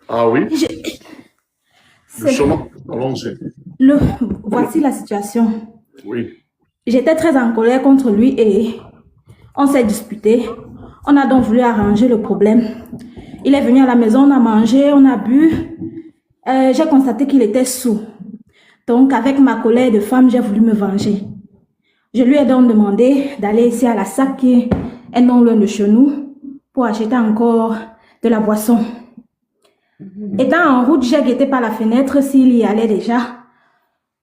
Ah oui, Je- justement, c'est- allons-y. le, Voici la situation. Oui. J'étais très en colère contre lui et on s'est disputé. On a donc voulu arranger le problème. Il est venu à la maison, on a mangé, on a bu. J'ai constaté qu'il était saoul. Donc, avec ma colère de femme, j'ai voulu me venger. Je lui ai donc demandé d'aller ici à la SAC, qui est non loin de chez nous, pour acheter encore de la boisson. Étant en route, j'ai guetté par la fenêtre s'il y allait déjà.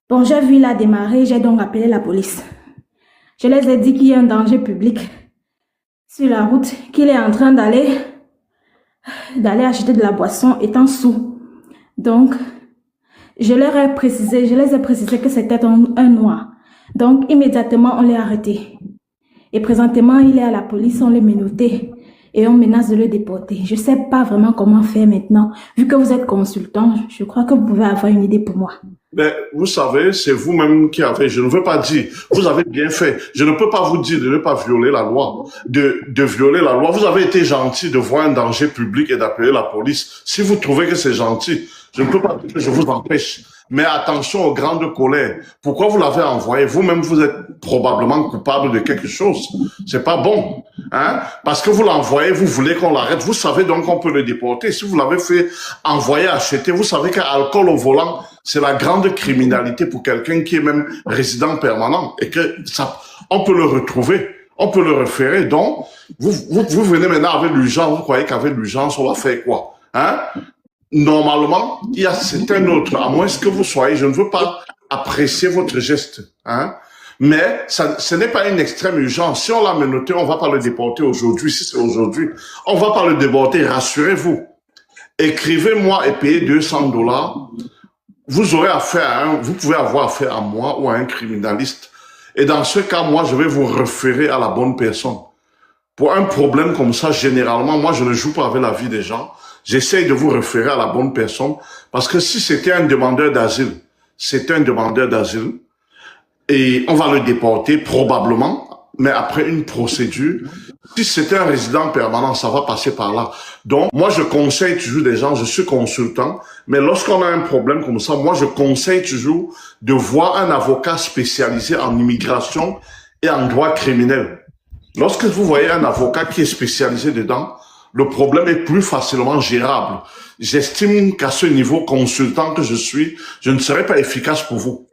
Bon, j'ai vu la démarrer, j'ai donc appelé la police. Je les ai dit qu'il y a un danger public sur la route, qu'il est en train d'aller acheter de la boisson étant sous. Donc, je les ai précisé que c'était un noir. Donc, immédiatement, on l'a arrêté. Et présentement, il est à la police, on l'a menotté et on menace de le déporter. Je ne sais pas vraiment comment faire maintenant. Vu que vous êtes consultant, je crois que vous pouvez avoir une idée pour moi. Mais vous savez, c'est vous-même qui avez, je ne veux pas dire, vous avez bien fait. Je ne peux pas vous dire de ne pas violer la loi, de violer la loi. Vous avez été gentil de voir un danger public et d'appeler la police. Si vous trouvez que c'est gentil, je ne peux pas dire que je vous empêche. Mais attention aux grandes colères. Pourquoi vous l'avez envoyé? Vous-même, vous êtes probablement coupable de quelque chose. C'est pas bon, hein? Parce que vous l'envoyez, vous voulez qu'on l'arrête. Vous savez donc qu'on peut le déporter. Si vous l'avez fait envoyer, acheter, vous savez qu'alcool au volant, c'est la grande criminalité pour quelqu'un qui est même résident permanent et que ça, on peut le retrouver. On peut le référer. Donc, vous venez maintenant avec l'urgence. Vous croyez qu'avec l'urgence, on va faire quoi? Hein? Normalement, c'est un autre. À moins que vous soyez, je ne veux pas apprécier votre geste, hein. Mais ce n'est pas une extrême urgence. Si on l'a menotté, on va pas le déporter aujourd'hui. Si c'est aujourd'hui, on va pas le déporter. Rassurez-vous. Écrivez-moi et payez $200. Vous aurez affaire à vous pouvez avoir affaire à moi ou à un criminaliste. Et dans ce cas, moi, je vais vous référer à la bonne personne. Pour un problème comme ça, généralement, moi, je ne joue pas avec la vie des gens. J'essaye de vous référer à la bonne personne. Parce que si c'était un demandeur d'asile, c'est un demandeur d'asile, et on va le déporter probablement, mais après une procédure. Si c'était un résident permanent, ça va passer par là. Donc, moi, je conseille toujours des gens, je suis consultant, mais lorsqu'on a un problème comme ça, moi, je conseille toujours de voir un avocat spécialisé en immigration et en droit criminel. Lorsque vous voyez un avocat qui est spécialisé dedans, le problème est plus facilement gérable. J'estime qu'à ce niveau consultant que je suis, je ne serai pas efficace pour vous.